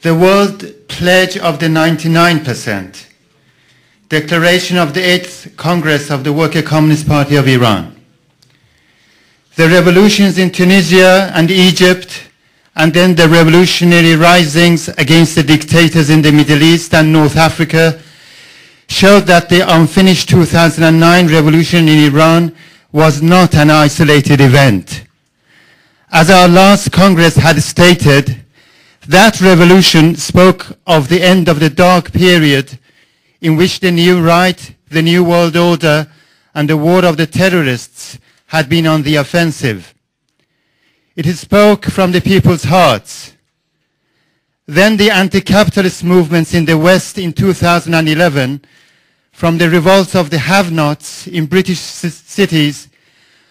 The World Pledge of the 99%, Declaration of the 8th Congress of the Worker Communist Party of Iran, the revolutions in Tunisia and Egypt, and then the revolutionary risings against the dictators in the Middle East and North Africa showed that the unfinished 2009 revolution in Iran was not an isolated event. As our last Congress had stated, that revolution spoke of the end of the dark period in which the new right, the new world order, and the war of the terrorists had been on the offensive. It spoke from the people's hearts. Then the anti-capitalist movements in the West in 2011, from the revolts of the have-nots in British cities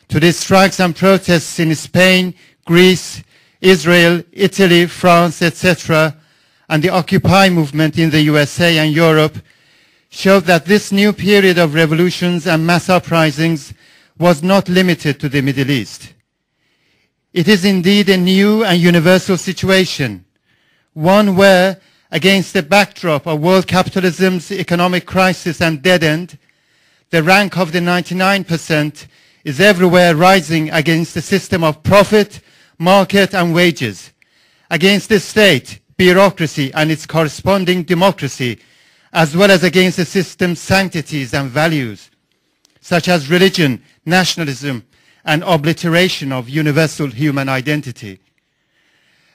to the strikes and protests in Spain, Greece, Israel, Italy, France, etc., and the Occupy movement in the USA and Europe, showed that this new period of revolutions and mass uprisings was not limited to the Middle East. It is indeed a new and universal situation, one where, against the backdrop of world capitalism's economic crisis and dead end, the rank of the 99% is everywhere rising against the system of profit, market and wages, against the state, bureaucracy and its corresponding democracy, as well as against the system's sanctities and values, such as religion, nationalism, and obliteration of universal human identity.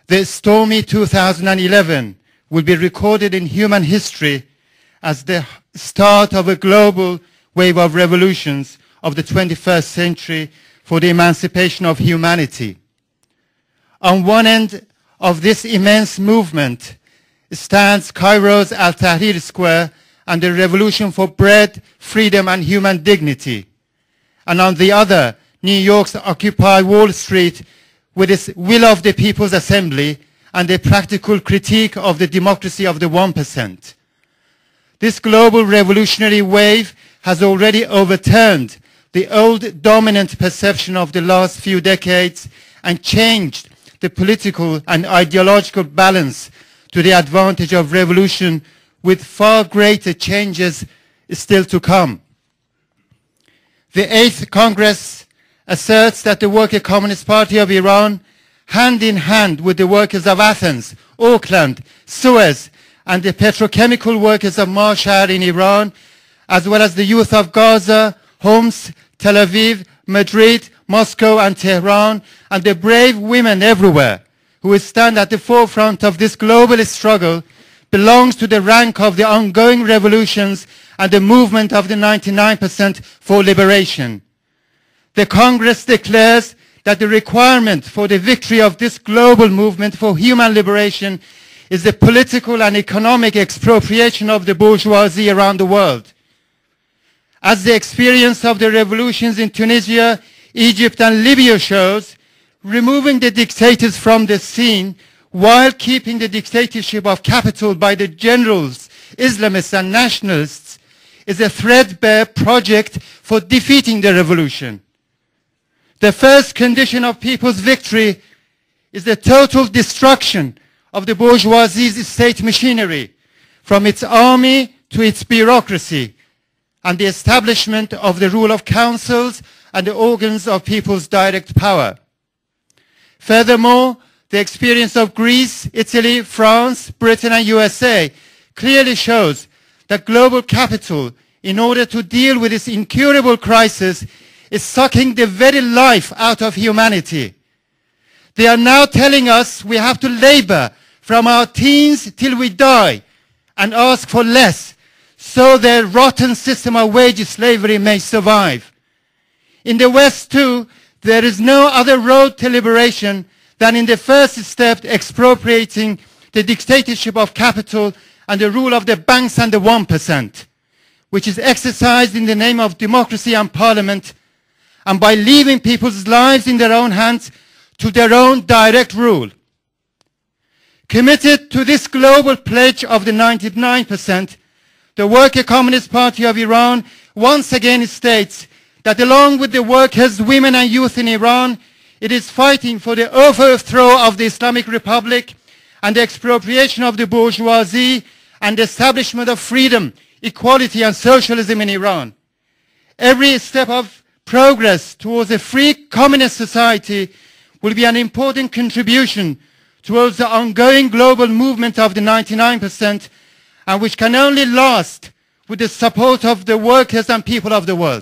The stormy 2011 will be recorded in human history as the start of a global wave of revolutions of the 21st century for the emancipation of humanity. On one end of this immense movement stands Cairo's Al-Tahrir Square and the revolution for bread, freedom and human dignity. And on the other, New York's Occupy Wall Street with its Will of the People's Assembly and a practical critique of the democracy of the 1%. This global revolutionary wave has already overturned the old dominant perception of the last few decades and changed the political and ideological balance to the advantage of revolution, with far greater changes still to come. The 8th Congress asserts that the Worker Communist Party of Iran, hand in hand with the workers of Athens, Auckland, Suez, and the petrochemical workers of Mashhad in Iran, as well as the youth of Gaza, Homs, Tel Aviv, Madrid, Moscow and Tehran, and the brave women everywhere who stand at the forefront of this global struggle, belongs to the rank of the ongoing revolutions and the movement of the 99% for liberation. The Congress declares that the requirement for the victory of this global movement for human liberation is the political and economic expropriation of the bourgeoisie around the world. As the experience of the revolutions in Tunisia, Egypt and Libya shows, removing the dictators from the scene while keeping the dictatorship of capital by the generals, Islamists and nationalists is a threadbare project for defeating the revolution. The first condition of people's victory is the total destruction of the bourgeoisie's state machinery, from its army to its bureaucracy, and the establishment of the rule of councils and the organs of people's direct power. Furthermore, the experience of Greece, Italy, France, Britain and USA clearly shows that global capital, in order to deal with this incurable crisis, is sucking the very life out of humanity. They are now telling us we have to labor from our teens till we die and ask for less, so their rotten system of wage slavery may survive. In the West too, there is no other road to liberation than in the first step expropriating the dictatorship of capital and the rule of the banks and the 1%, which is exercised in the name of democracy and parliament, and by leaving people's lives in their own hands to their own direct rule. Committed to this global pledge of the 99%, the Worker Communist Party of Iran once again states that along with the workers, women and youth in Iran, it is fighting for the overthrow of the Islamic Republic and the expropriation of the bourgeoisie and the establishment of freedom, equality and socialism in Iran. Every step of progress towards a free communist society will be an important contribution towards the ongoing global movement of the 99%, and which can only last with the support of the workers and people of the world.